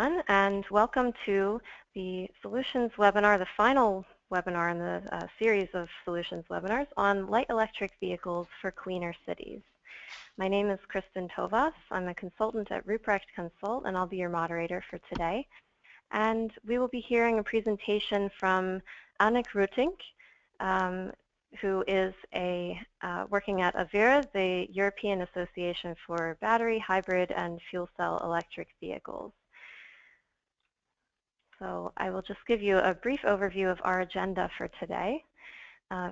And welcome to the Solutions webinar, the final webinar in the series of Solutions webinars on light electric vehicles for cleaner cities. My name is Kristen Tovas. I'm a consultant at Roetynck Consult, and I'll be your moderator for today. And we will be hearing a presentation from Annick Roetynck, who is working at AVERE, the European Association for Battery, Hybrid, and Fuel Cell Electric Vehicles. So I will just give you a brief overview of our agenda for today.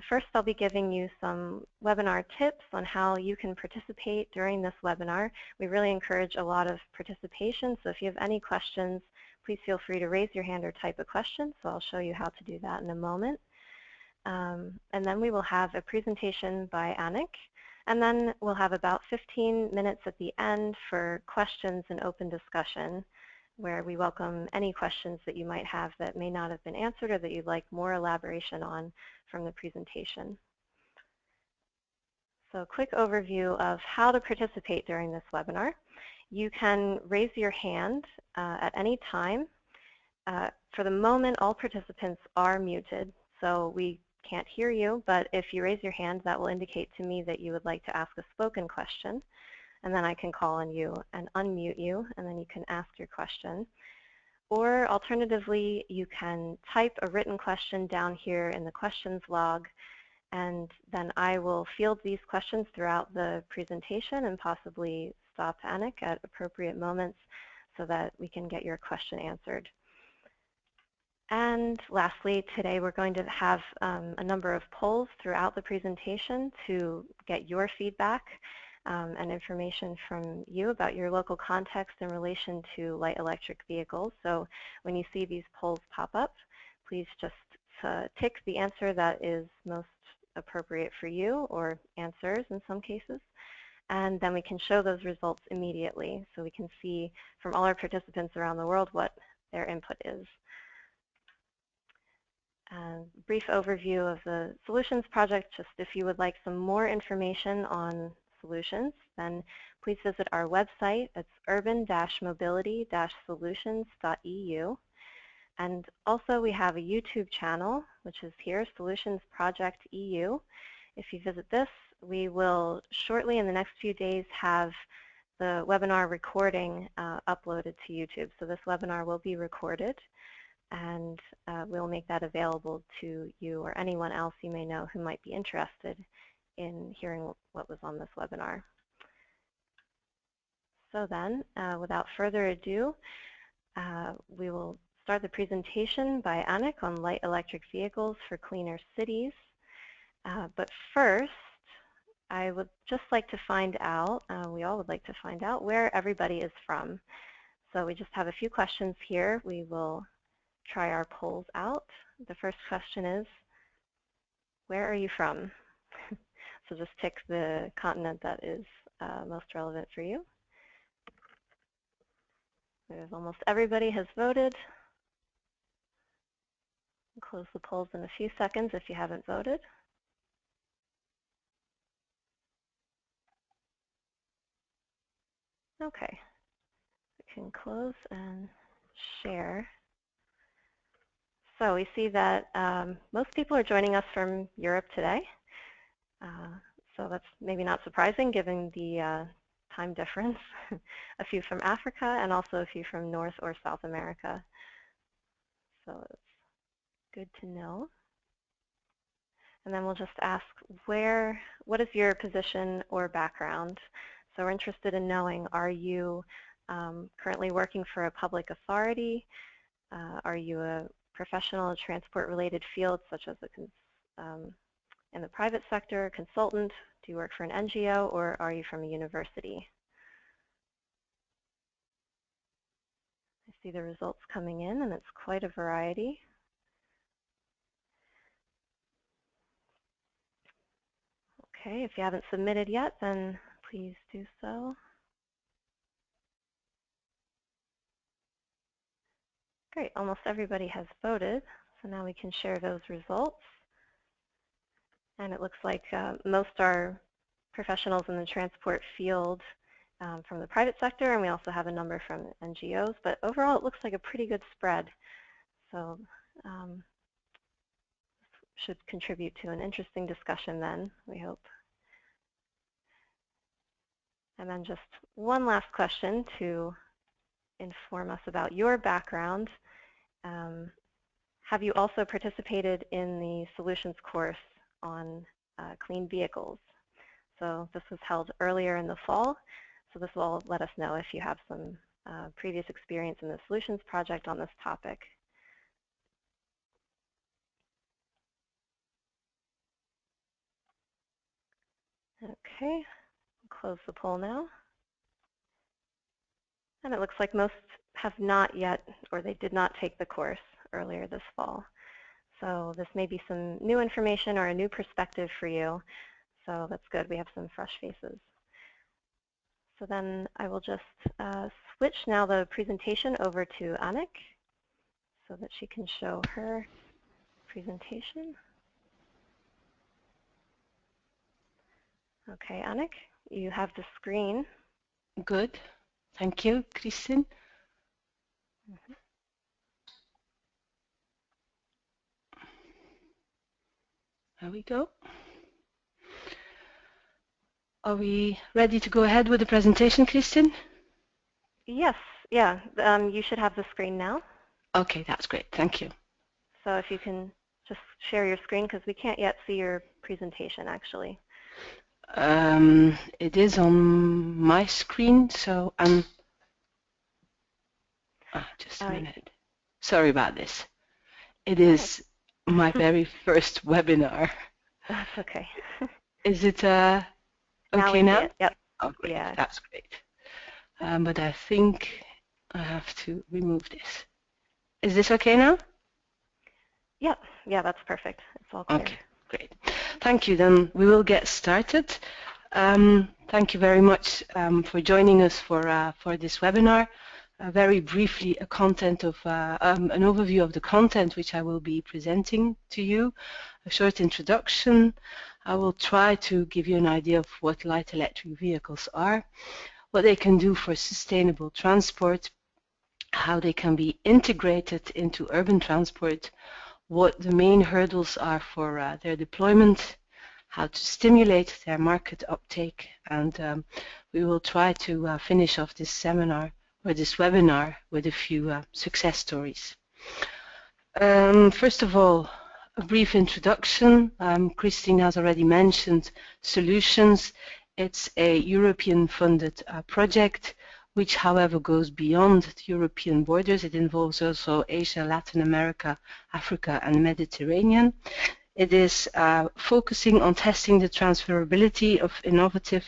First, I'll be giving you some webinar tips on how you can participate during this webinar. We really encourage a lot of participation, so if you have any questions, please feel free to raise your hand or type a question, so I'll show you how to do that in a moment. And then we will have a presentation by Annick, and then we'll have about 15 minutes at the end for questions and open discussion, where we welcome any questions that you might have that may not have been answered or that you'd like more elaboration on from the presentation. So a quick overview of how to participate during this webinar. You can raise your hand at any time. For the moment, all participants are muted, so we can't hear you, but if you raise your hand, that will indicate to me that you would like to ask a spoken question. And then I can call on you and unmute you, and then you can ask your question. Or alternatively, you can type a written question down here in the questions log, and then I will field these questions throughout the presentation and possibly stop Annick at appropriate moments so that we can get your question answered. And lastly, today we're going to have a number of polls throughout the presentation to get your feedback and information from you about your local context in relation to light electric vehicles. So when you see these polls pop up, please just tick the answer that is most appropriate for you, or answers in some cases, and then we can show those results immediately so we can see from all our participants around the world what their input is. Brief overview of the Solutions project. Just if you would like some more information on Solutions, then please visit our website. It's urban-mobility-solutions.eu. And also we have a YouTube channel, which is here, Solutions Project EU. If you visit this, we will shortly in the next few days have the webinar recording uploaded to YouTube. So this webinar will be recorded, and we'll make that available to you or anyone else you may know who might be interested in hearing what was on this webinar. So then, without further ado, we will start the presentation by Annick on light electric vehicles for cleaner cities. But first, I would just like to find out, we all would like to find out where everybody is from. So we just have a few questions here. We will try our polls out. The first question is, where are you from? So just tick the continent that is most relevant for you. There's almost everybody has voted. I'll close the polls in a few seconds if you haven't voted. Okay, we can close and share. So we see that most people are joining us from Europe today. So that's maybe not surprising given the time difference. A few from Africa and also a few from North or South America. So it's good to know. And then we'll just ask what is your position or background? So we're interested in knowing, are you currently working for a public authority? Are you a professional in transport-related fields such as in the private sector, a consultant? Do you work for an NGO, or are you from a university? I see the results coming in, and it's quite a variety. Okay, if you haven't submitted yet, then please do so. Great, almost everybody has voted, so now we can share those results. And it looks like most are professionals in the transport field from the private sector, and we also have a number from NGOs. But overall, it looks like a pretty good spread. So should contribute to an interesting discussion then, we hope. And then just one last question to inform us about your background. Have you also participated in the solutions course on clean vehicles? So this was held earlier in the fall. So this will let us know if you have some previous experience in the solutions project on this topic. Okay, close the poll now. And it looks like most have not yet, or they did not take the course earlier this fall. So this may be some new information or a new perspective for you. So that's good. We have some fresh faces. So then I will just switch now the presentation over to Annick so that she can show her presentation. Okay, Annick, you have the screen. Good. Thank you, Christine. There we go. Are we ready to go ahead with the presentation, Christine? Yes, yeah. You should have the screen now. Okay, that's great. Thank you. So if you can just share your screen, because we can't yet see your presentation, actually. It is on my screen, so I'm... just a minute. Sorry about this. It is my very first webinar. That's okay. Is it okay now? Yep. Oh, great. Yeah. That's great. But I think I have to remove this. Is this okay now? Yep. Yeah, that's perfect. It's all clear. Okay, great. Thank you. Then we will get started. Thank you very much for joining us for this webinar. Very briefly, an overview of the content which I will be presenting to you, a short introduction. I will try to give you an idea of what light electric vehicles are, what they can do for sustainable transport, how they can be integrated into urban transport, what the main hurdles are for their deployment, how to stimulate their market uptake, and we will try to finish off this seminar or this webinar with a few success stories. First of all, a brief introduction. Christine has already mentioned Solutions. It's a European-funded project which, however, goes beyond the European borders. It involves also Asia, Latin America, Africa, and the Mediterranean. It is focusing on testing the transferability of innovative,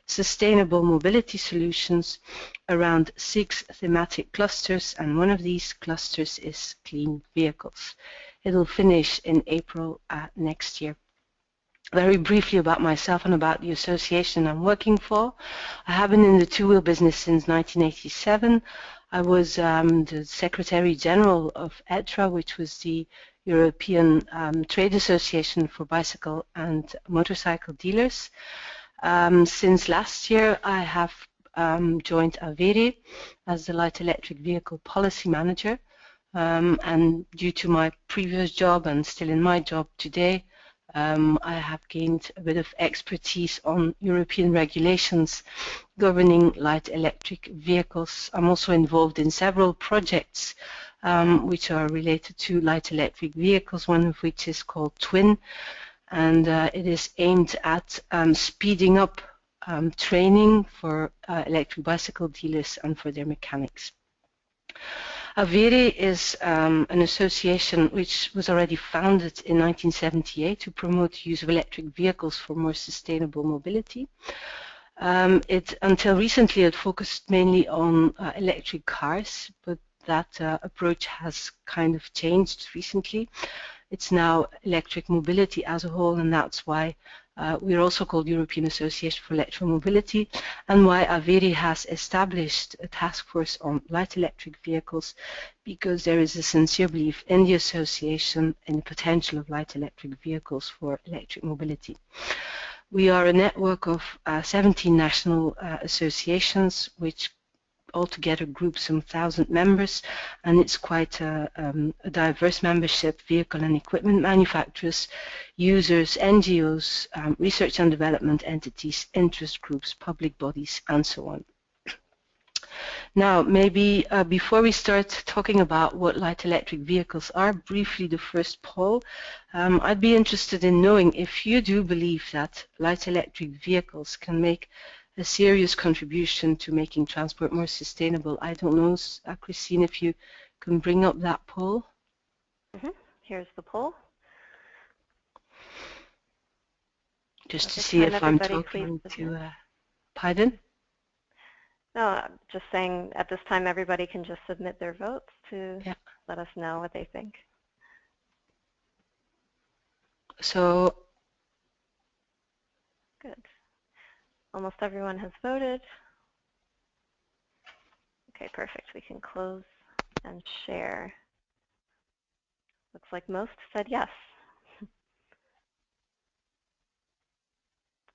sustainable mobility solutions around 6 thematic clusters, and one of these clusters is clean vehicles. It will finish in April next year. Very briefly about myself and about the association I'm working for. I have been in the two-wheel business since 1987. I was the Secretary General of ETRA, which was the European Trade Association for Bicycle and Motorcycle Dealers. Since last year, I have joined AVERE as the Light Electric Vehicle Policy Manager. And due to my previous job and still in my job today, I have gained a bit of expertise on European regulations governing light electric vehicles. I'm also involved in several projects which are related to light electric vehicles, one of which is called TWIN, and it is aimed at speeding up training for electric bicycle dealers and for their mechanics. AVERE is an association which was already founded in 1978 to promote the use of electric vehicles for more sustainable mobility. Until recently, it focused mainly on electric cars, but that approach has kind of changed recently. It's now electric mobility as a whole, and that's why we're also called European Association for Electromobility, and why AVERE has established a task force on light electric vehicles, because there is a sincere belief in the association in the potential of light electric vehicles for electric mobility. We are a network of 17 national associations which altogether group some 1,000 members, and it's quite a diverse membership: vehicle and equipment manufacturers, users, NGOs, research and development entities, interest groups, public bodies, and so on. Now, maybe before we start talking about what light electric vehicles are, briefly the first poll. I'd be interested in knowing if you do believe that light electric vehicles can make a serious contribution to making transport more sustainable. I don't know, Christine, if you can bring up that poll. Here's the poll. Just to see if I'm talking to, pardon? No, I'm just saying at this time everybody can just submit their votes to let us know what they think. So, good. Almost everyone has voted. Okay, perfect. We can close and share. Looks like most said yes. So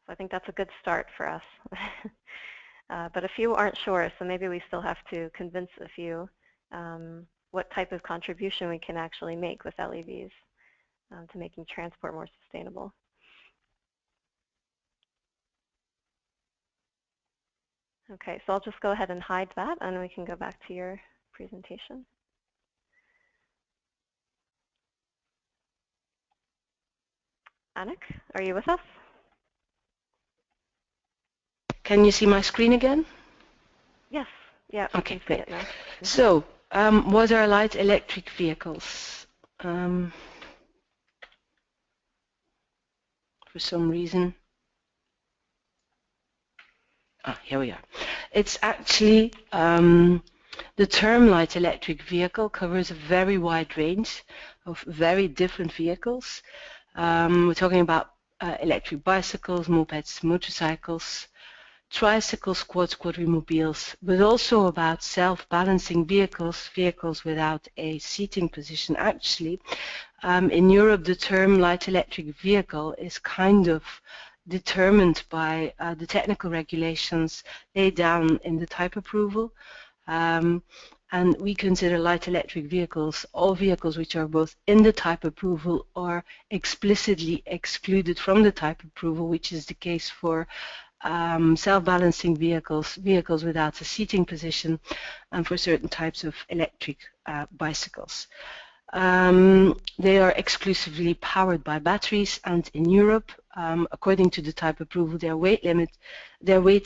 I think that's a good start for us. But a few aren't sure, so maybe we still have to convince a few what type of contribution we can actually make with LEVs to making transport more sustainable. Okay, so I'll just go ahead and hide that, and we can go back to your presentation. Annick, are you with us? Can you see my screen again? Yes. Yeah, we can see it now. So, what are light electric vehicles? For some reason, here we are. It's actually, the term light electric vehicle covers a very wide range of very different vehicles. We're talking about electric bicycles, mopeds, motorcycles, tricycles, quads, quadrimobiles, but also about self-balancing vehicles, vehicles without a seating position. Actually, in Europe, the term light electric vehicle is kind of determined by the technical regulations laid down in the type approval. And we consider light electric vehicles all vehicles which are both in the type approval or explicitly excluded from the type approval, which is the case for self-balancing vehicles, vehicles without a seating position, and for certain types of electric bicycles. They are exclusively powered by batteries, and in Europe, according to the type approval, their weight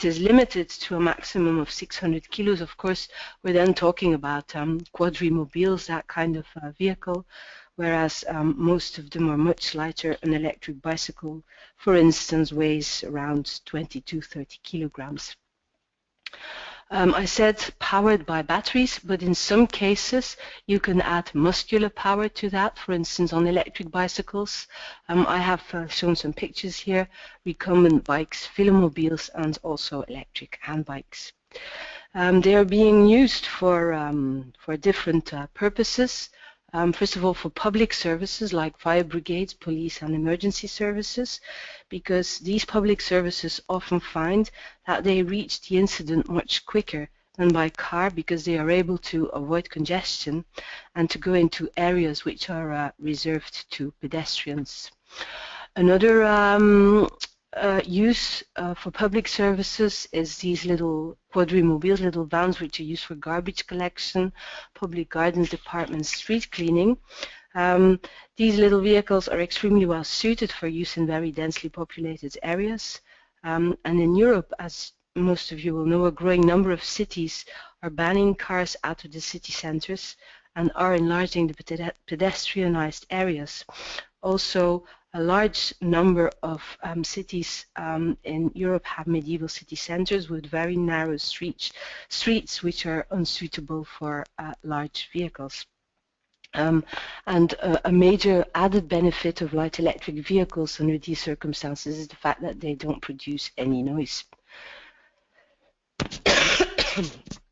is limited to a maximum of 600 kilos. Of course, we're then talking about quadrimobiles, that kind of vehicle, whereas most of them are much lighter. An electric bicycle, for instance, weighs around 20 to 30 kilograms. I said powered by batteries, but in some cases you can add muscular power to that. For instance, on electric bicycles, I have shown some pictures here: recumbent bikes, velomobiles, and also electric handbikes. They are being used for different purposes. First of all, for public services like fire brigades, police, and emergency services, because these public services often find that they reach the incident much quicker than by car, because they are able to avoid congestion and to go into areas which are reserved to pedestrians. Another use for public services is these little quadrimobiles, little vans which are used for garbage collection, public gardens departments, street cleaning. These little vehicles are extremely well suited for use in very densely populated areas. And in Europe, as most of you will know, a growing number of cities are banning cars out of the city centers and are enlarging the pedestrianized areas. Also, a large number of cities in Europe have medieval city centers with very narrow streets which are unsuitable for large vehicles. And a major added benefit of light electric vehicles under these circumstances is the fact that they don't produce any noise.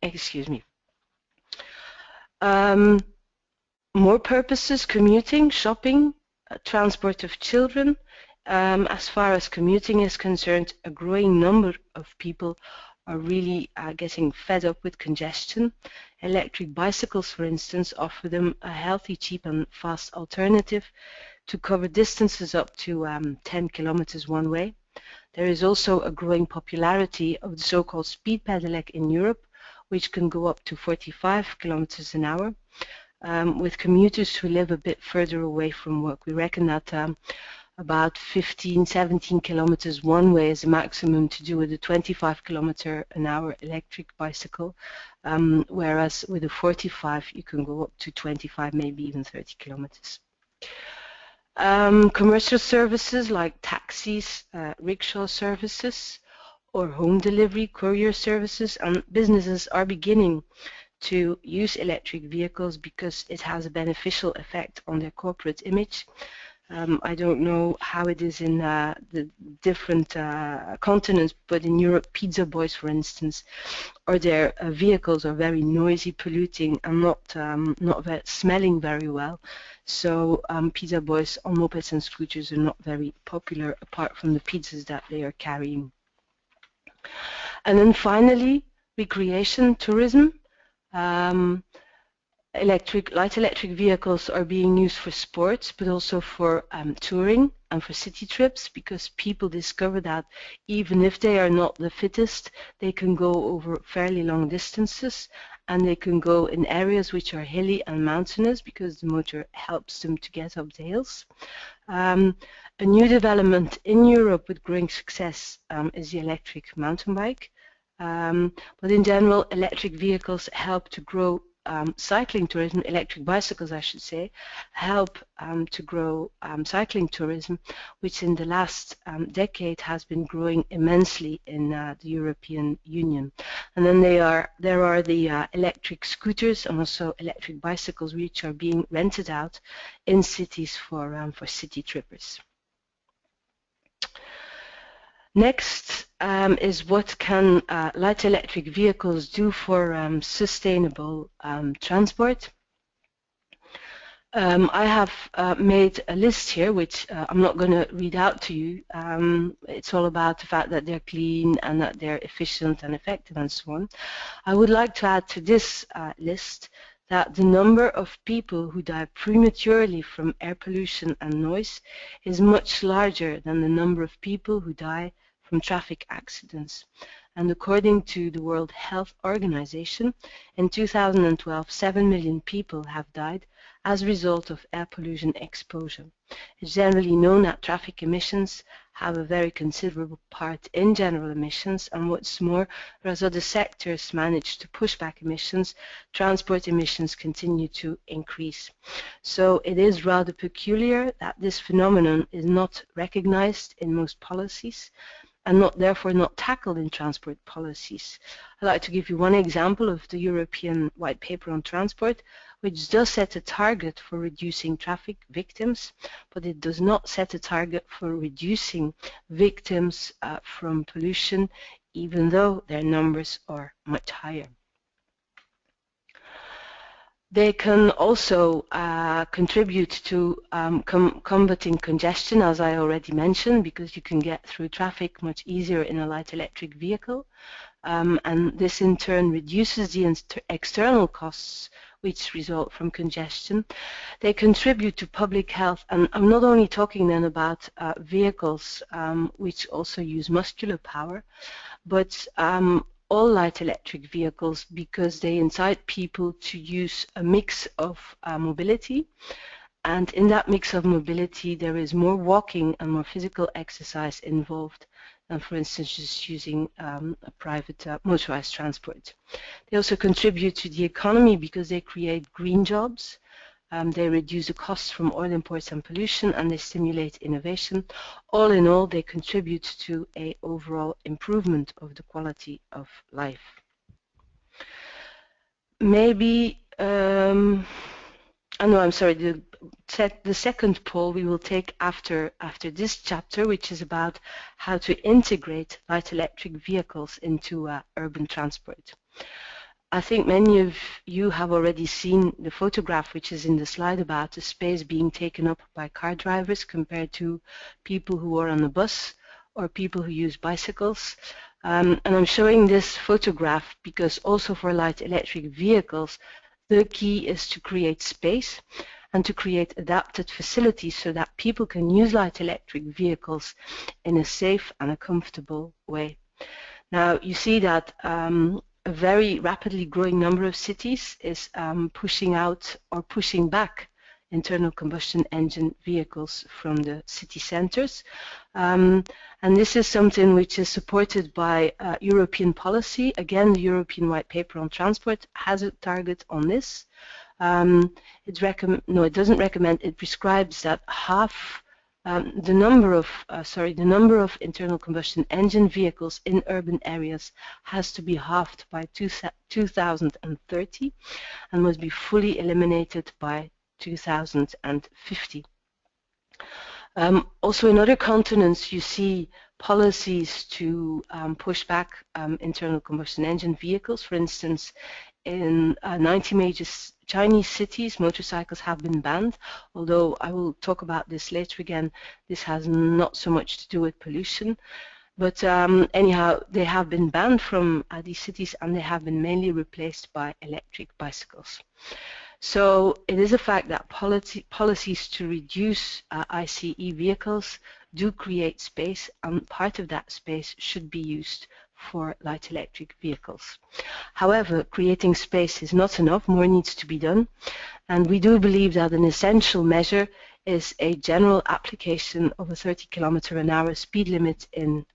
Excuse me. More purposes: commuting, shopping, transport of children, As far as commuting is concerned, a growing number of people are really getting fed up with congestion. Electric bicycles, for instance, offer them a healthy, cheap and fast alternative to cover distances up to 10 kilometers one way. There is also a growing popularity of the so-called speed pedelec in Europe, which can go up to 45 kilometers an hour. With commuters who live a bit further away from work, we reckon that about 15, 17 kilometers one way is the maximum to do with a 25 kilometer an hour electric bicycle, whereas with a 45 you can go up to 25, maybe even 30 kilometers. Commercial services like taxis, rickshaw services, or home delivery, courier services, and businesses are beginning to use electric vehicles because it has a beneficial effect on their corporate image. I don't know how it is in the different continents, but in Europe, pizza boys, for instance, or their vehicles are very noisy, polluting, and not smelling very well. So pizza boys on mopeds and scooters are not very popular, apart from the pizzas that they are carrying. And then finally, recreation tourism. Light electric vehicles are being used for sports, but also for touring and for city trips, because people discover that even if they are not the fittest, they can go over fairly long distances, and they can go in areas which are hilly and mountainous because the motor helps them to get up the hills. A new development in Europe with growing success is the electric mountain bike. But in general, electric vehicles help to grow cycling tourism, electric bicycles I should say, help to grow cycling tourism, which in the last decade has been growing immensely in the European Union. And then there are the electric scooters and also electric bicycles which are being rented out in cities for city trippers. Next is what can light electric vehicles do for sustainable transport. I have made a list here, which I'm not going to read out to you. It's all about the fact that they're clean and that they're efficient and effective and so on. I would like to add to this list that the number of people who die prematurely from air pollution and noise is much larger than the number of people who die from traffic accidents. And according to the World Health Organization, in 2012, 7 million people have died as a result of air pollution exposure. It's generally known that traffic emissions have a very considerable part in general emissions, and what's more, whereas other sectors manage to push back emissions, transport emissions continue to increase. So it is rather peculiar that this phenomenon is not recognized in most policies, and therefore not tackled in transport policies. I'd like to give you one example of the European White Paper on Transport, which does set a target for reducing traffic victims, but it does not set a target for reducing victims from pollution, even though their numbers are much higher. They can also contribute to combating congestion, as I already mentioned, because you can get through traffic much easier in a light electric vehicle. And this in turn reduces the external costs which result from congestion. They contribute to public health, and I'm not only talking then about vehicles which also use muscular power, but all light electric vehicles, because they incite people to use a mix of mobility, and in that mix of mobility there is more walking and more physical exercise involved than, for instance, just using a private motorized transport. They also contribute to the economy because they create green jobs. They reduce the costs from oil imports and pollution, and they stimulate innovation. All in all, they contribute to an overall improvement of the quality of life. Maybe, the second poll we will take after this chapter, which is about how to integrate light electric vehicles into urban transport. I think many of you have already seen the photograph which is in the slide about the space being taken up by car drivers compared to people who are on the bus or people who use bicycles. And I'm showing this photograph because also for light electric vehicles, the key is to create space and to create adapted facilities so that people can use light electric vehicles in a safe and a comfortable way. Now you see that a very rapidly growing number of cities is pushing out or pushing back internal combustion engine vehicles from the city centers. And this is something which is supported by European policy. Again, the European White Paper on Transport has a target on this. It doesn't recommend, it prescribes that half the number of internal combustion engine vehicles in urban areas has to be halved by 2030 and must be fully eliminated by 2050. Also in other continents you see policies to push back internal combustion engine vehicles. For instance, in 90 major Chinese cities, motorcycles have been banned, although I will talk about this later again. This has not so much to do with pollution. But anyhow, they have been banned from these cities and they have been mainly replaced by electric bicycles. So it is a fact that policies to reduce ICE vehicles do create space, and part of that space should be used for light electric vehicles. However, creating space is not enough, more needs to be done, and we do believe that an essential measure is a general application of a 30 km/h speed limit in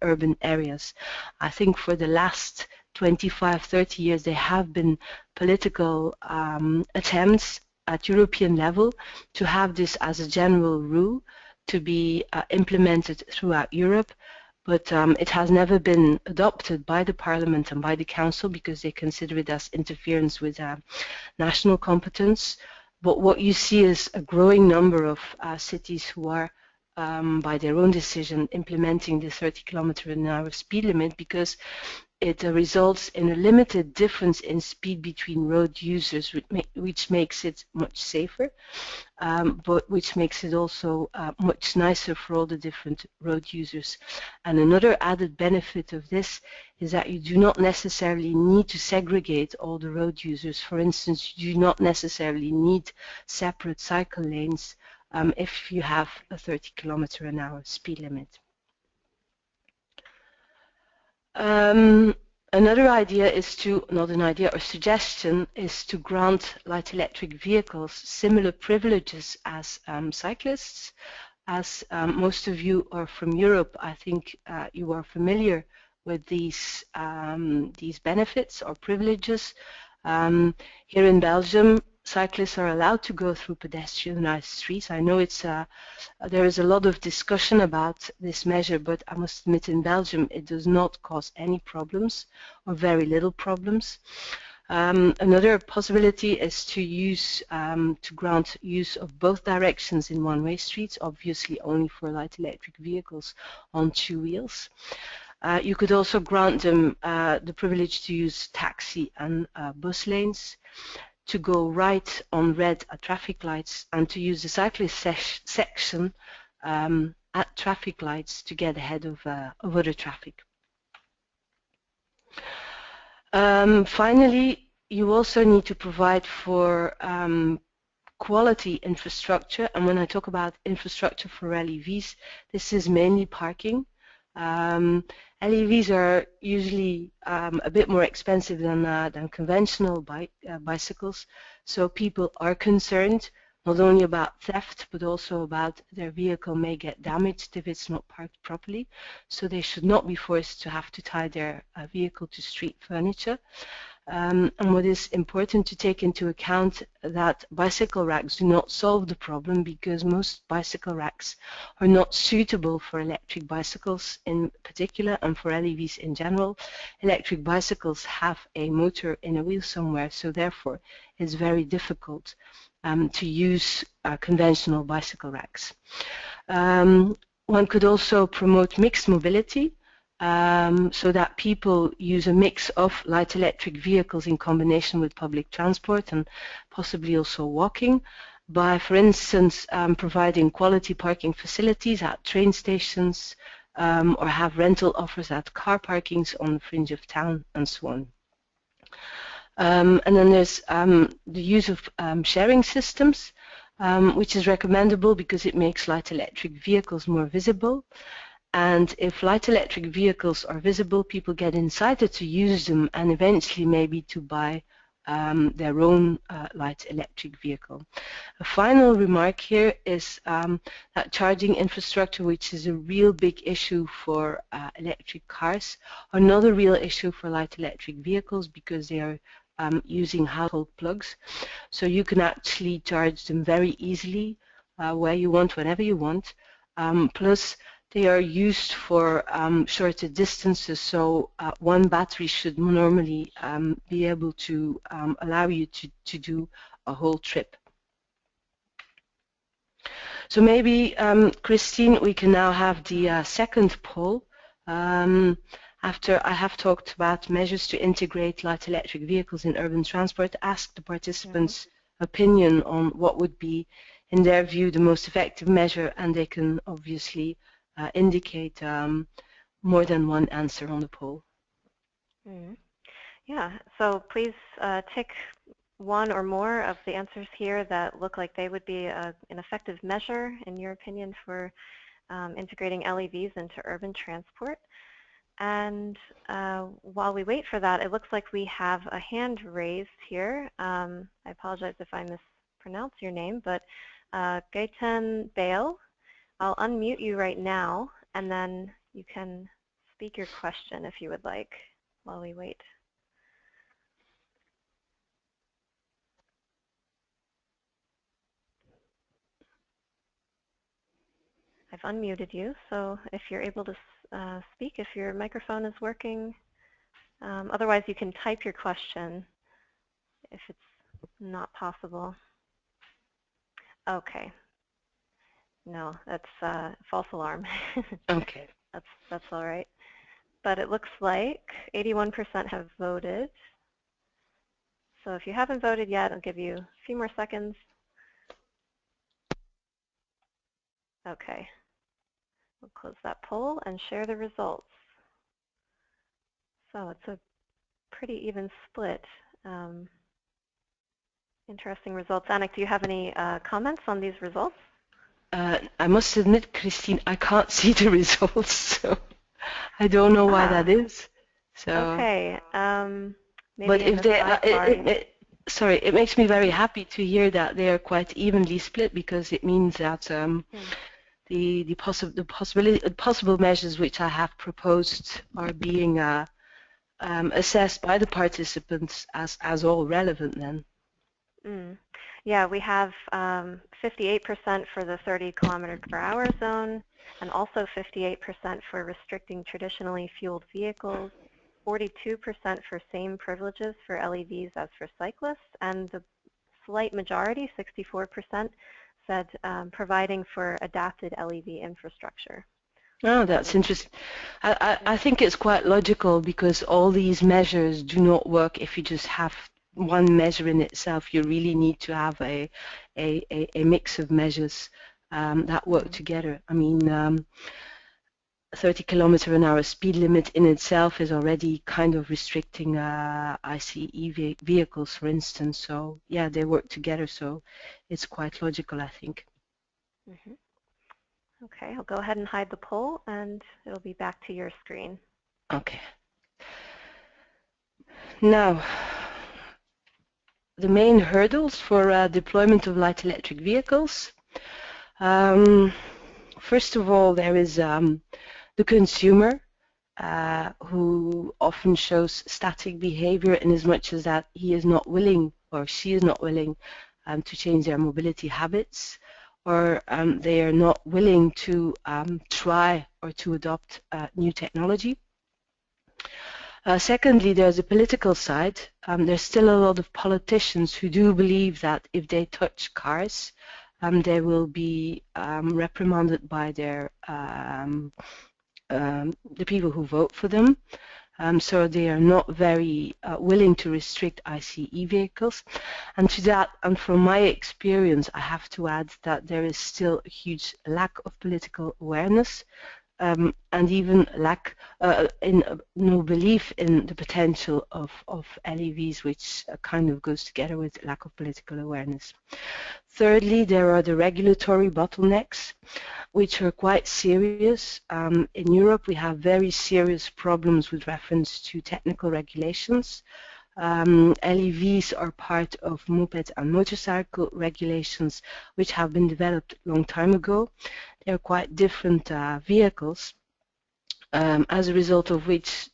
urban areas. I think for the last 25-30 years there have been political attempts at European level to have this as a general rule to be implemented throughout Europe, but it has never been adopted by the Parliament and by the Council because they consider it as interference with national competence. But what you see is a growing number of cities who are by their own decision implementing the 30 km/h speed limit because it results in a limited difference in speed between road users, which makes it much safer, but which makes it also much nicer for all the different road users. And another added benefit of this is that you do not necessarily need to segregate all the road users. For instance, you do not necessarily need separate cycle lanes if you have a 30 km/h speed limit. Another idea is to, not an idea or suggestion, is to grant light electric vehicles similar privileges as cyclists. As most of you are from Europe, I think you are familiar with these benefits or privileges. Here in Belgium, cyclists are allowed to go through pedestrianised streets. I know there is a lot of discussion about this measure, but I must admit in Belgium it does not cause any problems or very little problems. Another possibility is to grant use of both directions in one-way streets, obviously only for light electric vehicles on two wheels. You could also grant them the privilege to use taxi and bus lanes, to go right on red at traffic lights, and to use the cyclist section at traffic lights to get ahead of other traffic. Finally, you also need to provide for quality infrastructure, and when I talk about infrastructure for LEVs, this is mainly parking. LEVs are usually a bit more expensive than conventional bicycles, so people are concerned not only about theft but also about their vehicle may get damaged if it's not parked properly, so they should not be forced to have to tie their vehicle to street furniture. And what is important to take into account that bicycle racks do not solve the problem because most bicycle racks are not suitable for electric bicycles in particular and for LEVs in general. Electric bicycles have a motor in a wheel somewhere, so therefore it's very difficult to use conventional bicycle racks. One could also promote mixed mobility. so that people use a mix of light electric vehicles in combination with public transport and possibly also walking by, for instance, providing quality parking facilities at train stations or have rental offers at car parkings on the fringe of town and so on. And then there's the use of sharing systems, which is recommendable because it makes light electric vehicles more visible. And if light electric vehicles are visible, people get incited to use them and eventually maybe to buy their own light electric vehicle. A final remark here is that charging infrastructure, which is a real big issue for electric cars, are not a real issue for light electric vehicles because they are using household plugs. So you can actually charge them very easily where you want, whenever you want. Plus, they are used for shorter distances, so one battery should normally be able to allow you to do a whole trip. So maybe, Christine, we can now have the second poll. After I have talked about measures to integrate light electric vehicles in urban transport, ask the participants' opinion on what would be, in their view, the most effective measure, and they can obviously indicate more than one answer on the poll. Yeah, so please tick one or more of the answers here that look like they would be an effective measure, in your opinion, for integrating LEVs into urban transport. And while we wait for that, it looks like we have a hand raised here. I apologize if I mispronounce your name, but Gaetan Bale, I'll unmute you right now, and then you can speak your question if you would like while we wait. I've unmuted you, so if you're able to speak, if your microphone is working. Otherwise, you can type your question if it's not possible. Okay. No, that's false alarm. Okay. That's all right. But it looks like 81% have voted. So if you haven't voted yet, I'll give you a few more seconds. Okay. We'll close that poll and share the results. So it's a pretty even split. Interesting results. Annick, do you have any comments on these results? I must admit, Christine, I can't see the results, so I don't know why that is. So. Okay. Maybe but in if the they, sorry, it makes me very happy to hear that they are quite evenly split, because it means that the possible measures which I have proposed are being assessed by the participants as all relevant then. Yeah, we have 58% for the 30 km/h zone, and also 58% for restricting traditionally fueled vehicles, 42% for same privileges for LEVs as for cyclists, and the slight majority, 64%, said providing for adapted LEV infrastructure. Oh, that's interesting. I think it's quite logical, because all these measures do not work if you just have one measure in itself. You really need to have a mix of measures that work together. I mean, 30 km/h speed limit in itself is already kind of restricting ICE vehicles, for instance. So yeah, they work together, so it's quite logical, I think. Okay, I'll go ahead and hide the poll, and it'll be back to your screen. Okay. Now, the main hurdles for deployment of light electric vehicles. First of all, there is the consumer, who often shows static behavior in as much as that he is not willing, or she is not willing, to change their mobility habits, or they are not willing to try or to adopt new technology. Secondly, there's a political side. There's still a lot of politicians who do believe that if they touch cars, they will be reprimanded by their the people who vote for them. So they are not very willing to restrict ICE vehicles. And to that, and from my experience, I have to add that there is still a huge lack of political awareness and even no belief in the potential of LEVs, which kind of goes together with lack of political awareness. Thirdly, there are the regulatory bottlenecks, which are quite serious. In Europe, we have very serious problems with reference to technical regulations. LEVs are part of moped and motorcycle regulations, which have been developed a long time ago. They're quite different vehicles, as a result of which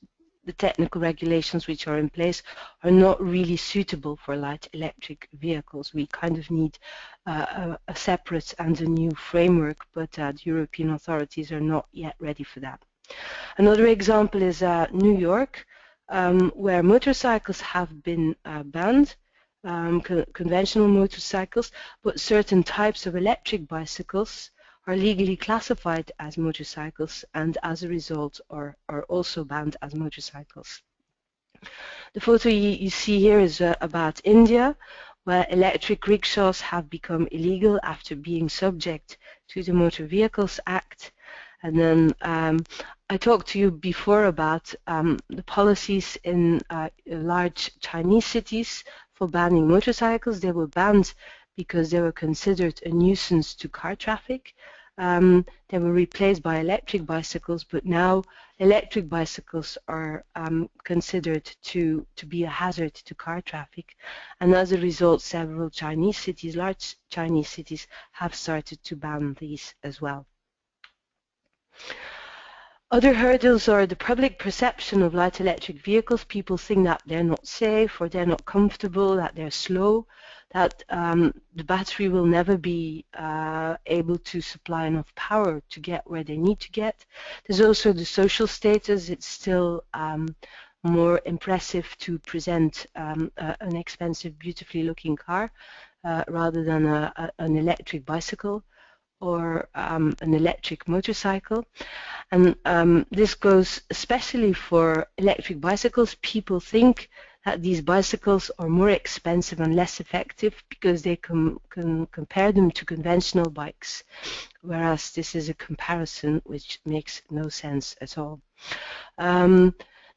the technical regulations which are in place are not really suitable for light electric vehicles. We kind of need a separate and a new framework, but the European authorities are not yet ready for that. Another example is New York, where motorcycles have been banned, conventional motorcycles, but certain types of electric bicycles are legally classified as motorcycles and as a result are also banned as motorcycles. The photo you see here is about India, where electric rickshaws have become illegal after being subject to the Motor Vehicles Act. And then I talked to you before about the policies in large Chinese cities for banning motorcycles. They were banned because they were considered a nuisance to car traffic. They were replaced by electric bicycles, but now electric bicycles are considered to be a hazard to car traffic. And as a result, several Chinese cities, large Chinese cities, have started to ban these as well. Other hurdles are the public perception of light electric vehicles. People think that they're not safe or they're not comfortable, that they're slow, that the battery will never be able to supply enough power to get where they need to get. There's also the social status. It's still more impressive to present an expensive, beautifully looking car rather than an electric bicycle or an electric motorcycle. And this goes especially for electric bicycles. People think that these bicycles are more expensive and less effective because they can compare them to conventional bikes, whereas this is a comparison which makes no sense at all.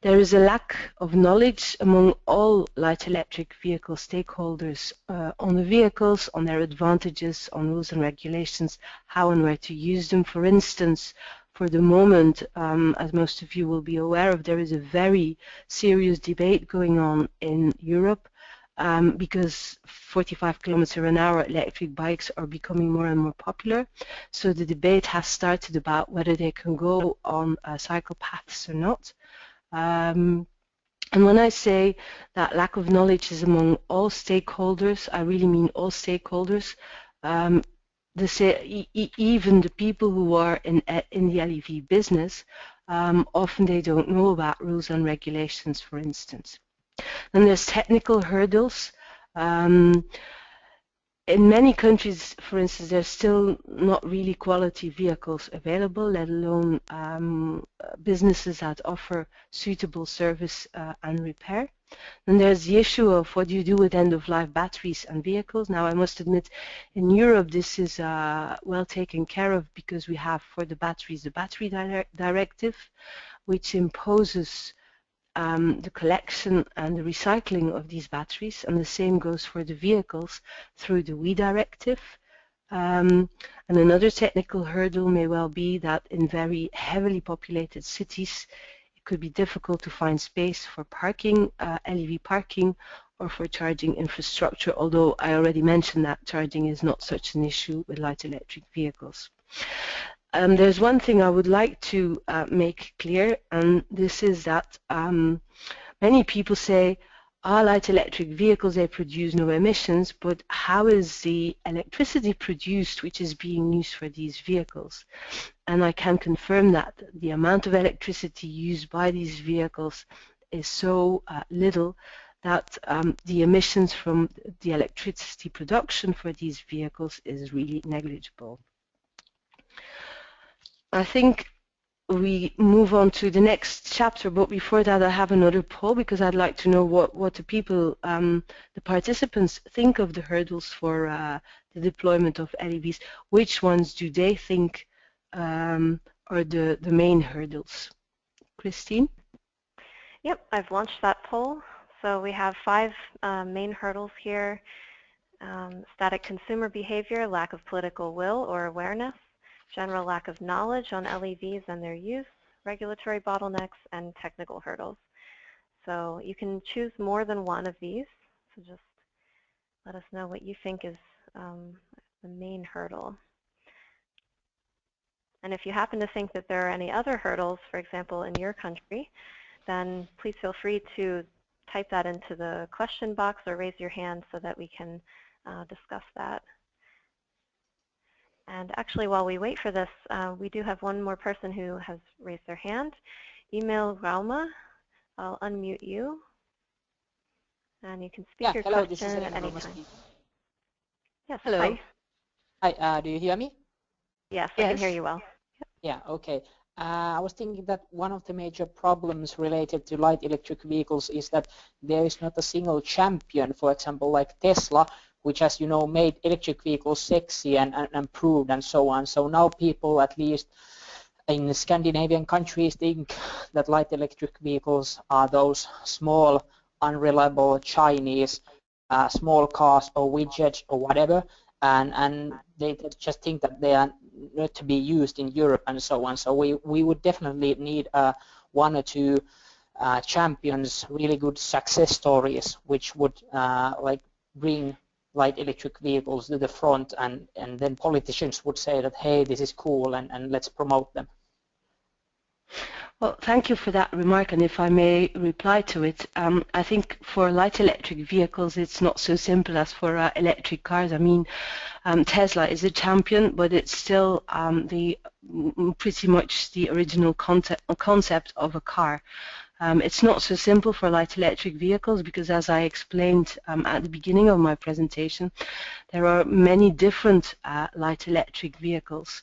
There is a lack of knowledge among all light electric vehicle stakeholders on the vehicles, on their advantages, on rules and regulations, how and where to use them. For instance, for the moment, as most of you will be aware of, there is a very serious debate going on in Europe because 45 km/h electric bikes are becoming more and more popular. So the debate has started about whether they can go on cycle paths or not. And when I say that lack of knowledge is among all stakeholders, I really mean all stakeholders. Even the people who are in the LEV business, often they don't know about rules and regulations, for instance. Then there's technical hurdles. In many countries, for instance, there's still not really quality vehicles available, let alone businesses that offer suitable service and repair. And there's the issue of what do you do with end-of-life batteries and vehicles. Now, I must admit, in Europe, this is well taken care of because we have for the batteries the battery directive, which imposes the collection and the recycling of these batteries, and the same goes for the vehicles through the WE directive. And another technical hurdle may well be that in very heavily populated cities, it could be difficult to find space for parking, LEV parking, or for charging infrastructure, although I already mentioned that charging is not such an issue with light electric vehicles. There's one thing I would like to make clear, and this is that many people say, light electric vehicles, they produce no emissions, but how is the electricity produced which is being used for these vehicles? And I can confirm that the amount of electricity used by these vehicles is so little that the emissions from the electricity production for these vehicles is really negligible. I think we move on to the next chapter, but before that I have another poll because I'd like to know what the people, the participants think of the hurdles for the deployment of LEVs. Which ones do they think are the main hurdles? Christine? Yep, I've launched that poll. So we have 5 main hurdles here. Static consumer behavior, lack of political will or awareness, general lack of knowledge on LEVs and their use, regulatory bottlenecks, and technical hurdles. So you can choose more than one of these. So just let us know what you think is the main hurdle. And if you happen to think that there are any other hurdles, for example, in your country, then please feel free to type that into the question box or raise your hand so that we can discuss that. And actually, while we wait for this, we do have one more person who has raised their hand. Email Rauma, I'll unmute you, and you can speak your hello, this is question at any Rauma time. speaking. Yes, Hello. hi. Hi, do you hear me? Yes, I can hear you well. Yeah, okay. I was thinking that one of the major problems related to light electric vehicles is that there is not a single champion, for example, like Tesla, which, as you know, made electric vehicles sexy and improved and so on. So now people, at least in Scandinavian countries, think that light electric vehicles are those small, unreliable Chinese small cars or widgets or whatever, and they just think that they are not to be used in Europe and so on. So we would definitely need 1 or 2 champions, really good success stories, which would like bring light electric vehicles to the front, and then politicians would say that, hey, this is cool, and let's promote them. Well, thank you for that remark, and if I may reply to it, I think for light electric vehicles it's not so simple as for electric cars. I mean, Tesla is a champion, but it's still pretty much the original concept of a car. It's not so simple for light electric vehicles because, as I explained at the beginning of my presentation, there are many different light electric vehicles.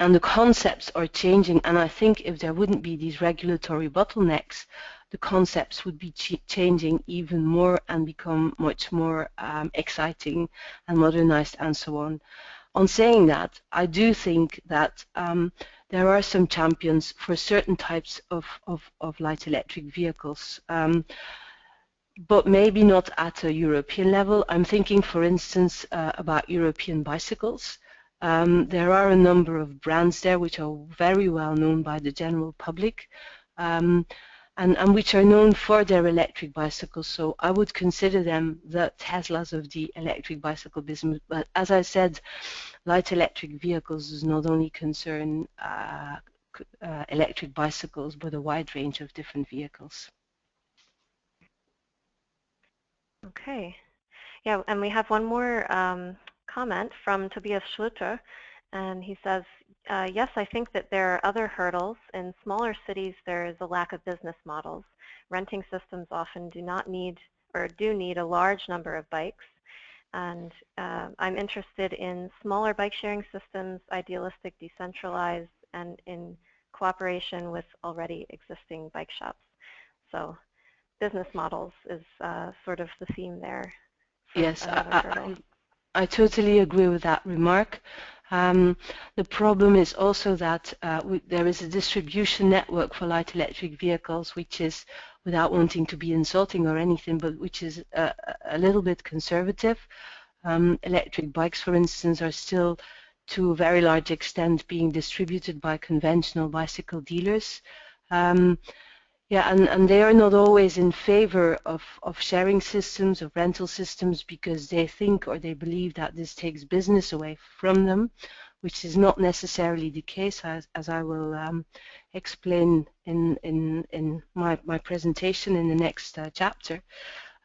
And the concepts are changing, and I think if there wouldn't be these regulatory bottlenecks, the concepts would be changing even more and become much more exciting and modernized and so on. On saying that, I do think that there are some champions for certain types of light electric vehicles, but maybe not at a European level. I'm thinking, for instance, about European bicycles. There are a number of brands there which are very well known by the general public and which are known for their electric bicycles. So I would consider them the Teslas of the electric bicycle business. But as I said, light electric vehicles does not only concern electric bicycles, but a wide range of different vehicles. Okay. Yeah, and we have one more comment from Tobias Schluter, and he says, yes, I think that there are other hurdles. In smaller cities, there is a lack of business models. Renting systems often do not need or do need a large number of bikes. And I'm interested in smaller bike sharing systems, idealistic, decentralized, and in cooperation with already existing bike shops. So business models is sort of the theme there. Yes, I totally agree with that remark. The problem is also that there is a distribution network for light electric vehicles, which is, without wanting to be insulting or anything, but which is a little bit conservative. Electric bikes, for instance, are still to a very large extent being distributed by conventional bicycle dealers. Yeah, and they are not always in favor of sharing systems, of rental systems, because they think or they believe that this takes business away from them, which is not necessarily the case, as I will explain in my presentation in the next chapter.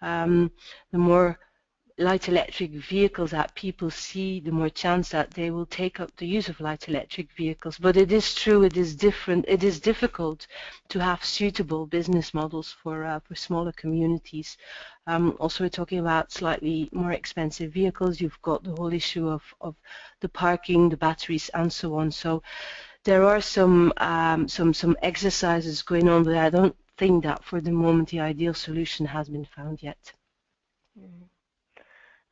The more light electric vehicles that people see, the more chance that they will take up the use of light electric vehicles. But it is true, it is different, it is difficult to have suitable business models for smaller communities. Also, we're talking about slightly more expensive vehicles. You've got the whole issue of the parking, the batteries, and so on. So there are some exercises going on, but I don't think that for the moment the ideal solution has been found yet.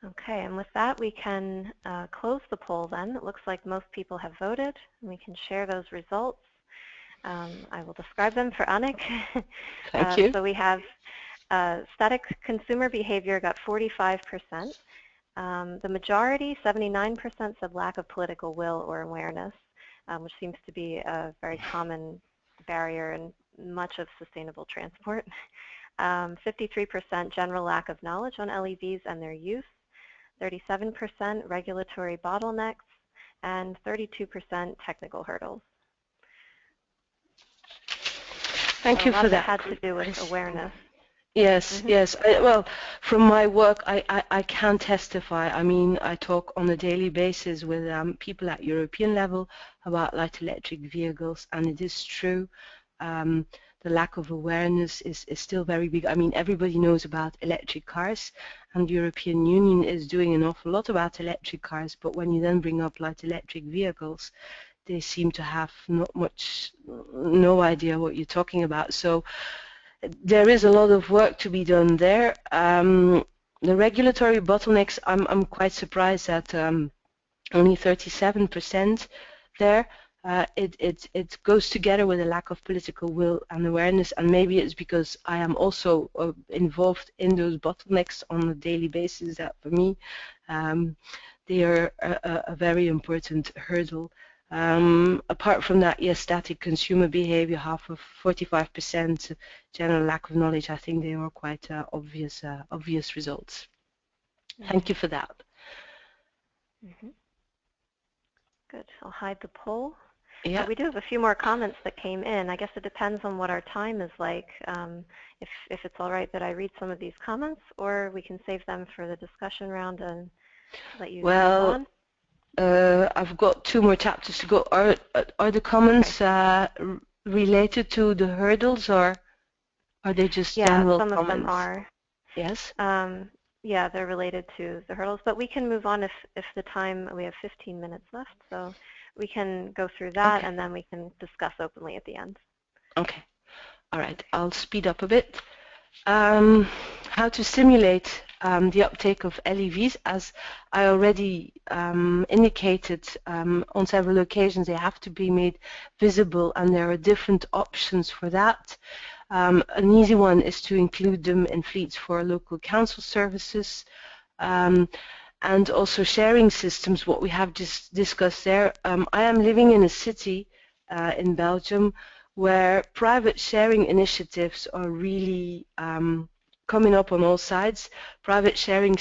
Okay, and with that we can close the poll then. It looks like most people have voted, and we can share those results. I will describe them for Annick. Thank you. So we have static consumer behavior got 45%. The majority, 79%, said lack of political will or awareness, which seems to be a very common barrier in much of sustainable transport. 53% general lack of knowledge on LEVs and their use, 37% regulatory bottlenecks, and 32% technical hurdles. Thank you for that. A lot of it had to do with awareness. Yes, yes. Well, from my work, I can testify. I mean, I talk on a daily basis with people at European level about light electric vehicles, and it is true. The lack of awareness is still very big. I mean, everybody knows about electric cars, and the European Union is doing an awful lot about electric cars, but when you then bring up light electric vehicles, they seem to have no idea what you're talking about. So there is a lot of work to be done there. The regulatory bottlenecks, I'm quite surprised that only 37% there. It goes together with a lack of political will and awareness, and maybe it's because I am also involved in those bottlenecks on a daily basis that for me they are a very important hurdle. Apart from that, yes, static consumer behavior, half of 45%, general lack of knowledge. I think they are quite obvious results. Thank you for that. Good. I'll hide the poll. Yeah. We do have a few more comments that came in. I guess it depends on what our time is like. If it's all right that I read some of these comments, or we can save them for the discussion round and let you move on. I've got 2 more chapters to go. Are the comments related to the hurdles, or are they just general comments? Yeah, some of them are. Yes. Yeah, they're related to the hurdles, but we can move on if the time, we have 15 minutes left, so we can go through that and then we can discuss openly at the end. Okay. All right, I'll speed up a bit. How to stimulate the uptake of LEVs, as I already indicated on several occasions, they have to be made visible, and there are different options for that. An easy one is to include them in fleets for local council services, and also sharing systems, what we have just discussed there. I am living in a city in Belgium where private sharing initiatives are really coming up on all sides. Private sharing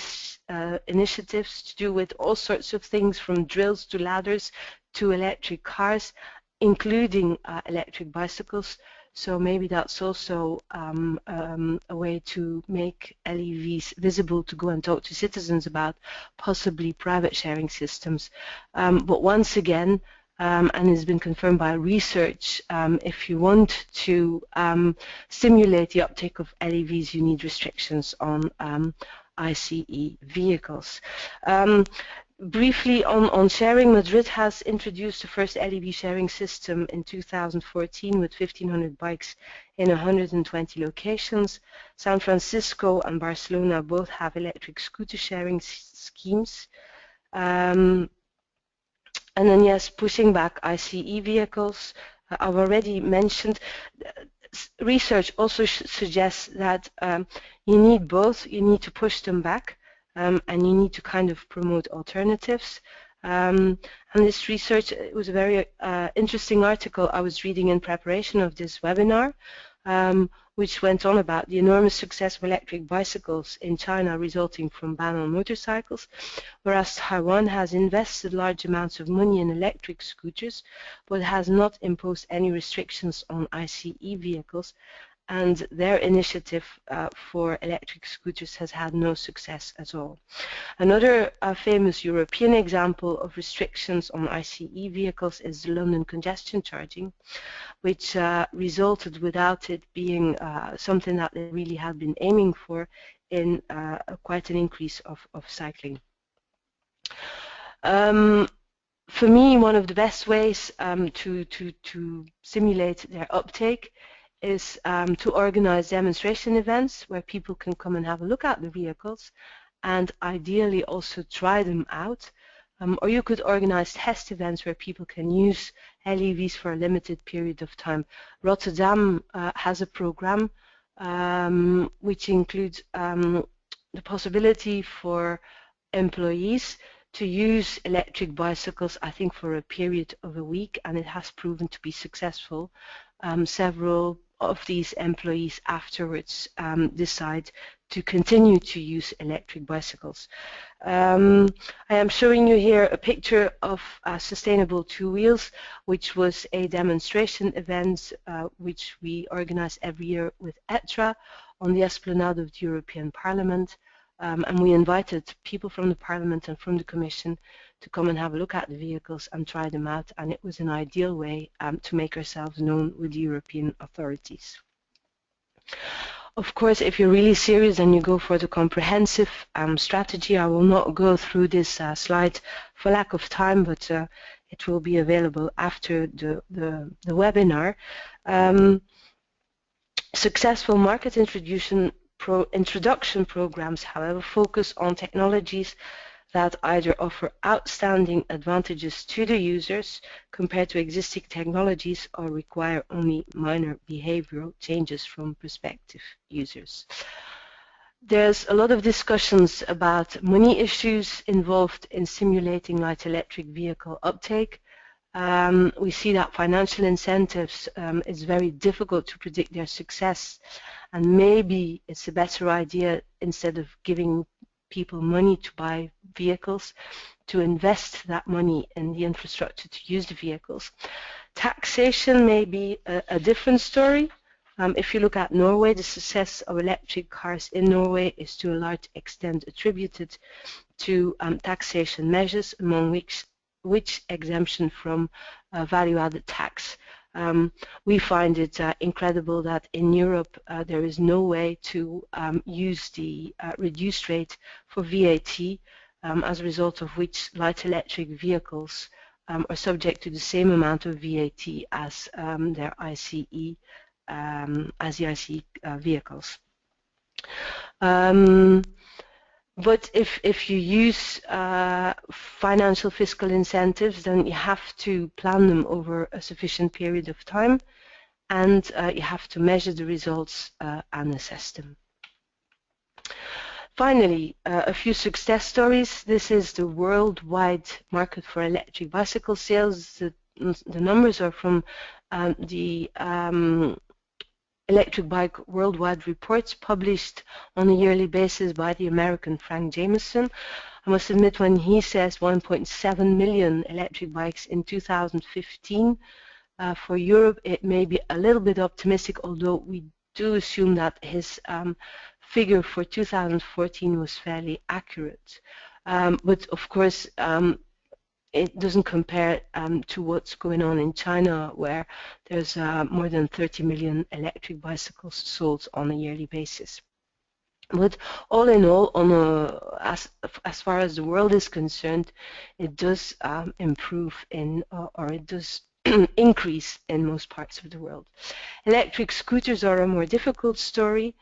initiatives to do with all sorts of things, from drills to ladders to electric cars, including electric bicycles. So maybe that's also a way to make LEVs visible, to go and talk to citizens about possibly private sharing systems. But once again, and has been confirmed by research, if you want to stimulate the uptake of LEVs, you need restrictions on ICE vehicles. Briefly on sharing, Madrid has introduced the first LEV sharing system in 2014 with 1,500 bikes in 120 locations. San Francisco and Barcelona both have electric scooter sharing schemes. And then, yes, pushing back ICE vehicles, I've already mentioned. Research also suggests that you need both. You need to push them back, and you need to kind of promote alternatives. And this research, it was a very interesting article I was reading in preparation of this webinar, which went on about the enormous success of electric bicycles in China resulting from ban on motorcycles, whereas Taiwan has invested large amounts of money in electric scooters but has not imposed any restrictions on ICE vehicles, and their initiative for electric scooters has had no success at all. Another famous European example of restrictions on ICE vehicles is the London congestion charging, which resulted, without it being something that they really had been aiming for, in quite an increase of cycling. For me, one of the best ways to simulate their uptake is to organize demonstration events where people can come and have a look at the vehicles and ideally also try them out. Or you could organize test events where people can use LEVs for a limited period of time. Rotterdam has a program which includes the possibility for employees to use electric bicycles, I think, for a period of a week, and it has proven to be successful. Several of these employees afterwards decide to continue to use electric bicycles. I am showing you here a picture of Sustainable Two Wheels, which was a demonstration event which we organize every year with ETRA on the Esplanade of the European Parliament. And we invited people from the Parliament and from the Commission to come and have a look at the vehicles and try them out, and it was an ideal way to make ourselves known with the European authorities. Of course, if you're really serious and you go for the comprehensive strategy, I will not go through this slide for lack of time, but it will be available after the webinar. Successful market introduction programs, however, focus on technologies that either offer outstanding advantages to the users compared to existing technologies or require only minor behavioral changes from prospective users. There's a lot of discussions about money issues involved in simulating light electric vehicle uptake. We see that financial incentives is very difficult to predict their success, and maybe it's a better idea, instead of giving people money to buy vehicles, to invest that money in the infrastructure to use the vehicles. Taxation may be a different story. If you look at Norway, the success of electric cars in Norway is to a large extent attributed to taxation measures, among which exemption from value-added tax. We find it incredible that in Europe there is no way to use the reduced rate for VAT, as a result of which light electric vehicles are subject to the same amount of VAT as their ICE, vehicles. But if you use financial fiscal incentives, then you have to plan them over a sufficient period of time, and you have to measure the results and assess them. Finally, a few success stories. This is the worldwide market for electric bicycle sales. The numbers are from the Electric Bike Worldwide reports published on a yearly basis by the American Frank Jameson. I must admit, when he says 1.7 million electric bikes in 2015 for Europe, it may be a little bit optimistic, although we do assume that his figure for 2014 was fairly accurate. But of course, it doesn't compare to what's going on in China, where there's more than 30 million electric bicycles sold on a yearly basis. But all in all, as far as the world is concerned, it does improve in, or it does increase in most parts of the world. Electric scooters are a more difficult story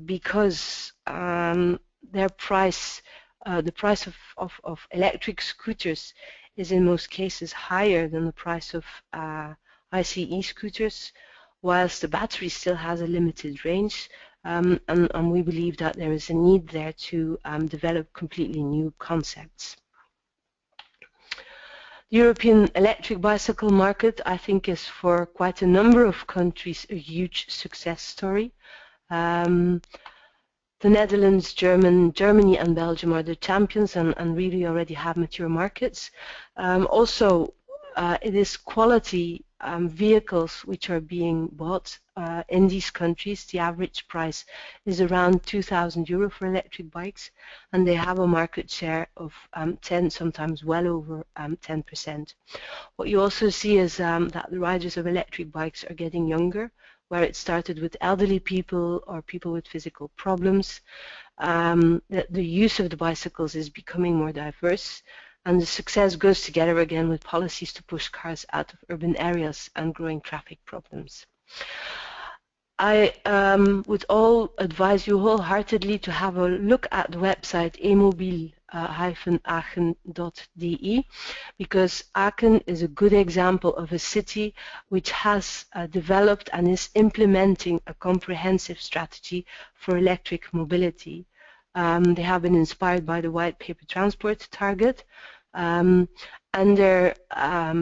because their price, the price of electric scooters is in most cases higher than the price of ICE scooters, whilst the battery still has a limited range, and we believe that there is a need there to develop completely new concepts. The European electric bicycle market, I think, is for quite a number of countries a huge success story. The Netherlands, Germany and Belgium are the champions and really already have mature markets. Also, it is quality vehicles which are being bought in these countries. The average price is around €2,000 for electric bikes, and they have a market share of 10, sometimes well over 10%. What you also see is that the riders of electric bikes are getting younger, where it started with elderly people or people with physical problems. The use of the bicycles is becoming more diverse. And the success goes together again with policies to push cars out of urban areas and growing traffic problems. I would all advise you wholeheartedly to have a look at the website emobil-aachen.de, because Aachen is a good example of a city which has developed and is implementing a comprehensive strategy for electric mobility. They have been inspired by the white paper transport target, and their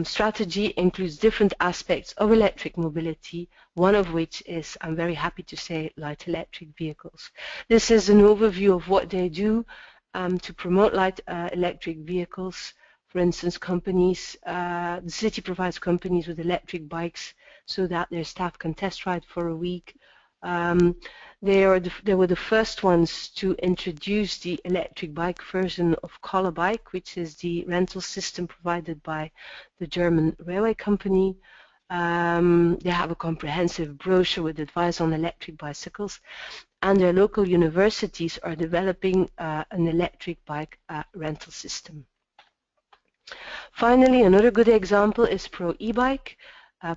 strategy includes different aspects of electric mobility, one of which is, I'm very happy to say, light electric vehicles. This is an overview of what they do to promote light electric vehicles. For instance, companies, the city provides companies with electric bikes so that their staff can test ride for a week. They were the first ones to introduce the electric bike version of Collar Bike, which is the rental system provided by the German railway company. They have a comprehensive brochure with advice on electric bicycles, and their local universities are developing an electric bike rental system. Finally, another good example is Pro E-Bike.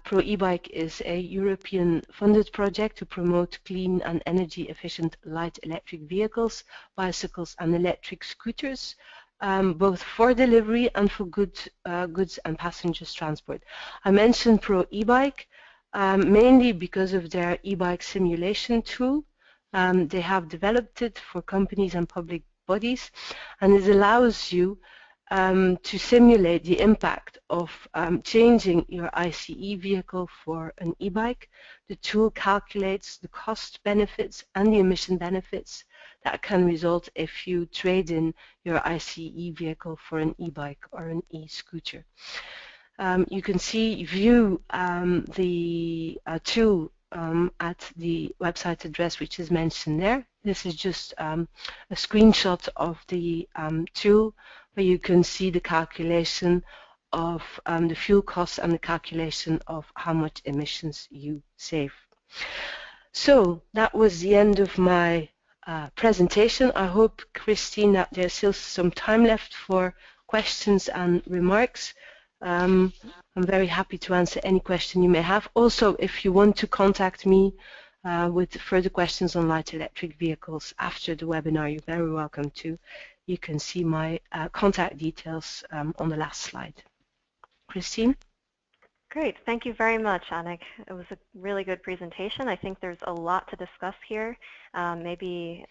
Pro E-Bike is a European funded project to promote clean and energy efficient light electric vehicles, bicycles and electric scooters, both for delivery and for goods and passengers transport. I mentioned Pro E-Bike mainly because of their e-bike simulation tool. They have developed it for companies and public bodies, and it allows you to simulate the impact of changing your ICE vehicle for an e-bike. The tool calculates the cost benefits and the emission benefits that can result if you trade in your ICE vehicle for an e-bike or an e-scooter. You can view the tool at the website address which is mentioned there. This is just a screenshot of the tool, where you can see the calculation of the fuel costs and the calculation of how much emissions you save. So that was the end of my presentation. I hope, Christine, that there's still some time left for questions and remarks. I'm very happy to answer any question you may have. Also, if you want to contact me with further questions on light electric vehicles after the webinar, you're very welcome to. You can see my contact details on the last slide. Christine? Great. Thank you very much, Annick. It was a really good presentation. I think there's a lot to discuss here. Maybe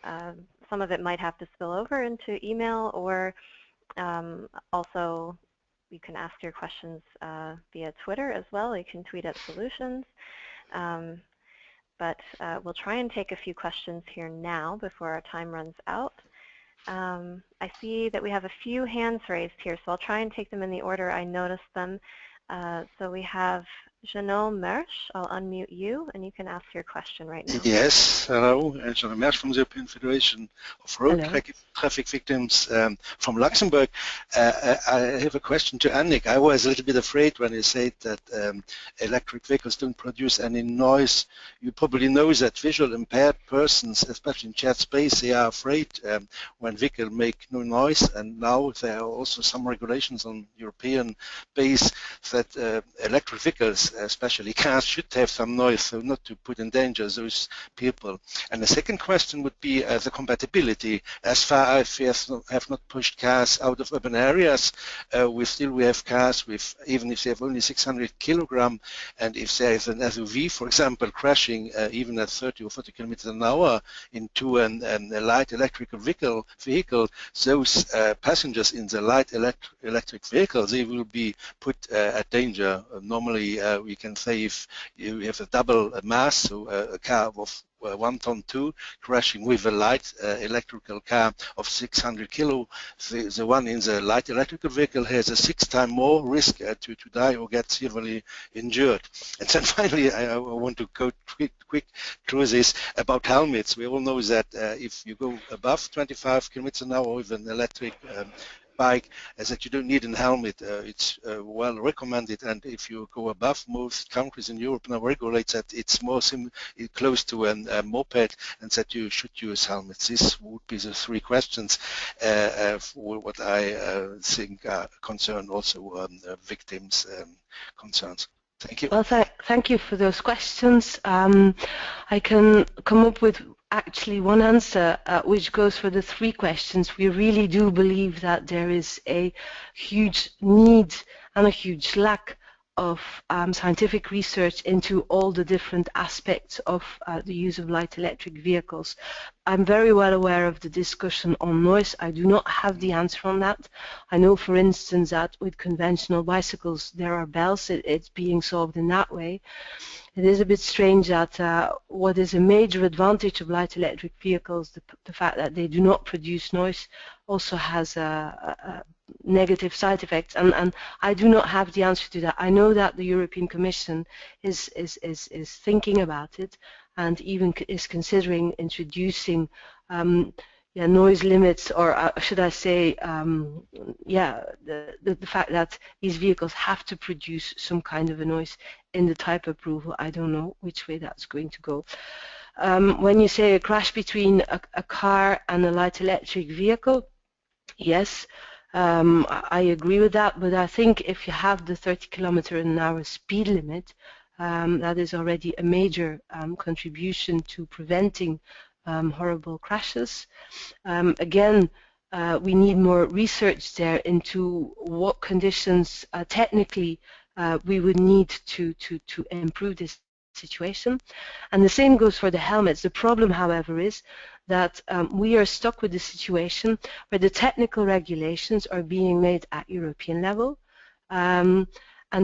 some of it might have to spill over into email, or also you can ask your questions via Twitter as well. You can tweet at solutions. But we'll try and take a few questions here now before our time runs out. I see that we have a few hands raised here, so I'll try and take them in the order I noticed them. So we have Jeannot Mersch. I'll unmute you, and you can ask your question right now. Yes, hello. Jeannot Mersch from the European Federation of Road Traffic Victims from Luxembourg. I have a question to Annick. I was a little bit afraid when you said that electric vehicles don't produce any noise. You probably know that visual impaired persons, especially in shared space, they are afraid when vehicles make no noise, and now there are also some regulations on European base that electric vehicles, especially cars, should have some noise, so not to put in danger those people. And the second question would be the compatibility. As far as we have not pushed cars out of urban areas, we have cars with, even if they have only 600 kilogram, and if there is an SUV, for example, crashing even at 30 or 40 kilometers an hour into a light electrical vehicle, those passengers in the light electric vehicles, they will be put at danger. Normally, we can say if you have a double mass, so a car of 1 ton 2 crashing with a light electrical car of 600 kilo, the one in the light electrical vehicle has a 6 times more risk to die or get severely injured. And then finally, I want to go quick through this about helmets. We all know that if you go above 25 kilometers an hour with an electric bike, as that you don't need a helmet. It's well recommended, and if you go above, most countries in Europe now regulate that it's more close to a moped, and that you should use helmets. This would be the three questions for what I think concern also victims' concerns. Thank you. Well, thank you for those questions. I can come up with actually one answer which goes for the three questions. We really do believe that there is a huge need and a huge lack of scientific research into all the different aspects of the use of light electric vehicles. I'm very well aware of the discussion on noise. I do not have the answer on that. I know, for instance, that with conventional bicycles there are bells. It's being solved in that way. It is a bit strange that what is a major advantage of light electric vehicles, the fact that they do not produce noise, also has negative side effects, and I do not have the answer to that. I know that the European Commission is thinking about it, and even is considering introducing noise limits, or should I say, the fact that these vehicles have to produce some kind of a noise in the type approval. I don't know which way that's going to go. When you say a crash between a car and a light electric vehicle, yes, I agree with that, but I think if you have the 30 km/h speed limit, that is already a major contribution to preventing horrible crashes. Again, we need more research there into what conditions technically we would need to improve this situation. And the same goes for the helmets. The problem, however, is that we are stuck with the situation where the technical regulations are being made at European level, and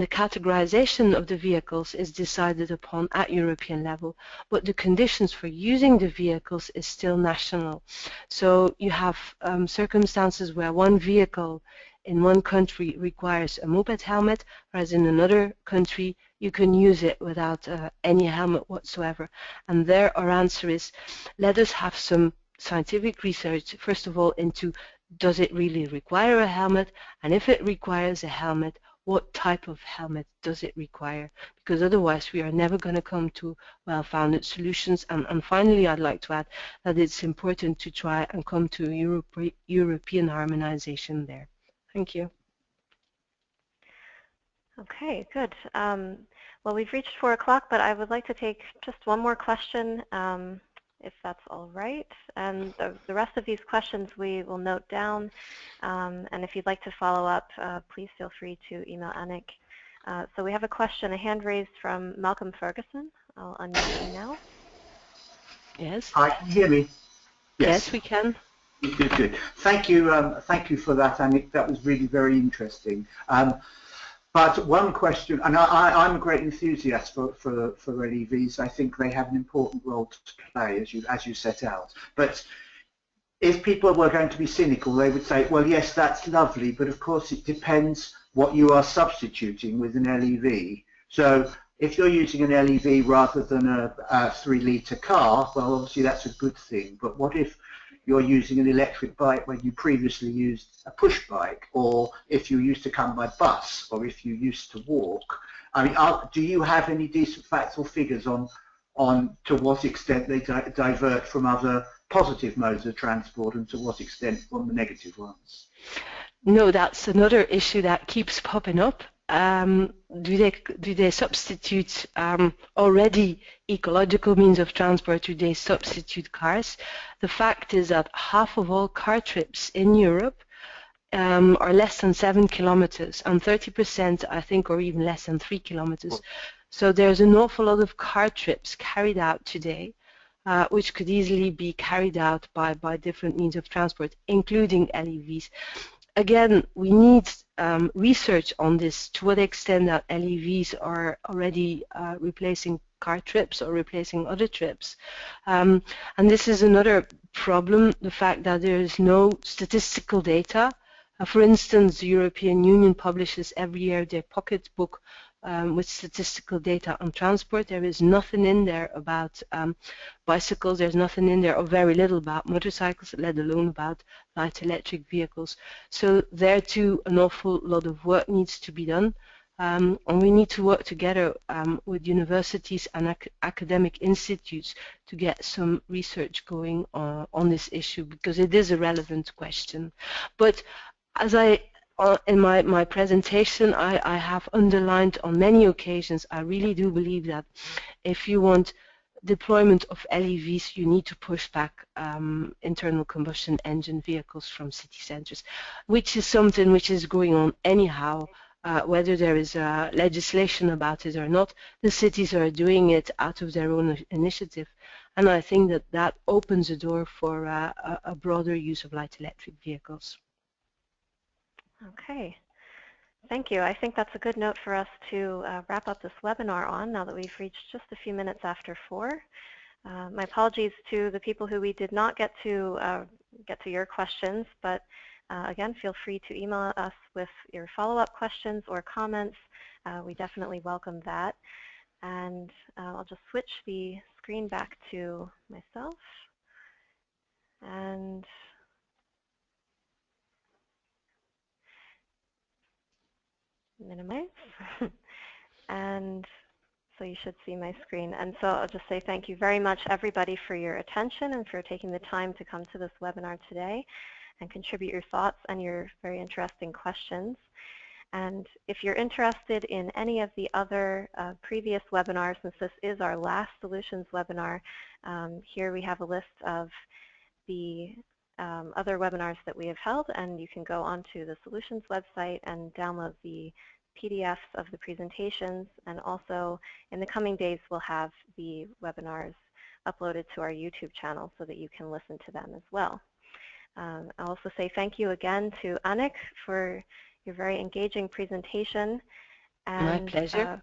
the categorization of the vehicles is decided upon at European level, but the conditions for using the vehicles is still national. So you have circumstances where one vehicle in one country requires a moped helmet, whereas in another country you can use it without any helmet whatsoever. And there our answer is, let us have some scientific research, first of all, into does it really require a helmet, and if it requires a helmet, what type of helmet does it require? Because otherwise we are never going to come to well-founded solutions. And finally, I'd like to add that it's important to try and come to European harmonization there. Thank you. Okay, good. Well, we've reached 4 o'clock, but I would like to take just one more question, if that's all right. And the rest of these questions we will note down. And if you'd like to follow up, please feel free to email Annick. So we have a question, a hand raised from Malcolm Ferguson. I'll unmute you now. Yes. Hi, can you hear me? Yes, we can. Good, good. Thank you for that, Annick. That was really very interesting. But one question, and I'm a great enthusiast for LEVs. I think they have an important role to play, as you set out. But if people were going to be cynical, they would say, well, yes, that's lovely, but of course it depends what you are substituting with an LEV. So if you're using an LEV rather than a 3-litre car, well, obviously that's a good thing. But what if you're using an electric bike when you previously used a push bike, or if you used to come by bus, or if you used to walk? I mean, do you have any decent facts or figures on to what extent they divert from other positive modes of transport and to what extent from the negative ones? No, that's another issue that keeps popping up. Do they substitute already ecological means of transport? Do they substitute cars? The fact is that half of all car trips in Europe are less than 7 kilometers, and 30%, I think, or even less than 3 kilometers. So there's an awful lot of car trips carried out today, which could easily be carried out by different means of transport, including LEVs. Again, we need research on this, to what extent that LEVs are already replacing car trips or replacing other trips. And this is another problem, the fact that there is no statistical data. For instance, the European Union publishes every year their pocketbook with statistical data on transport. There is nothing in there about bicycles, there's nothing in there, or very little about motorcycles, let alone about light electric vehicles. So there too an awful lot of work needs to be done. And we need to work together with universities and academic institutes to get some research going on this issue, because it is a relevant question. But as in my presentation, I have underlined on many occasions, I really do believe that if you want deployment of LEVs, you need to push back internal combustion engine vehicles from city centers, which is something which is going on anyhow. Whether there is legislation about it or not, the cities are doing it out of their own initiative. And I think that that opens the door for a broader use of light electric vehicles. Okay. Thank you. I think that's a good note for us to wrap up this webinar on, now that we've reached just a few minutes after 4. My apologies to the people who we did not get to your questions, but again, feel free to email us with your follow-up questions or comments. We definitely welcome that. And I'll just switch the screen back to myself. And minimize. And so you should see my screen. And so I'll just say thank you very much, everybody, for your attention and for taking the time to come to this webinar today and contribute your thoughts and your very interesting questions. And if you're interested in any of the other previous webinars, since this is our last solutions webinar, here we have a list of the other webinars that we have held, and you can go onto the solutions website and download the PDFs of the presentations, and also in the coming days we'll have the webinars uploaded to our YouTube channel so that you can listen to them as well. I'll also say thank you again to Annick for your very engaging presentation. And, my pleasure.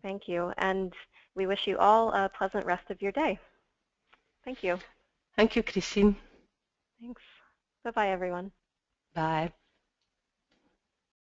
Thank you, and we wish you all a pleasant rest of your day. Thank you. Thank you, Christine. Thanks. Bye-bye, everyone. Bye.